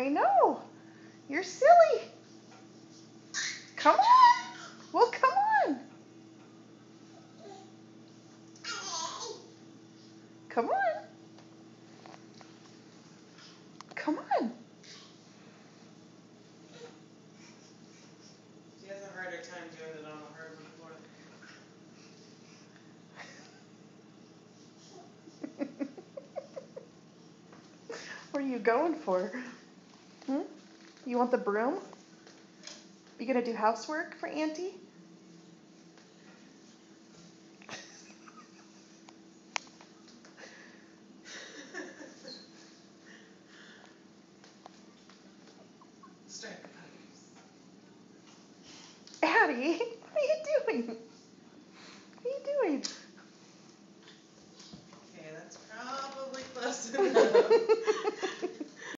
I know. You're silly. Come on. Well, come on. Come on. Come on. She has a harder time doing it on the hardwood floor. What are you going for? You want the broom? You gonna do housework for Auntie? Addie, what are you doing? What are you doing? Okay, that's probably close enough.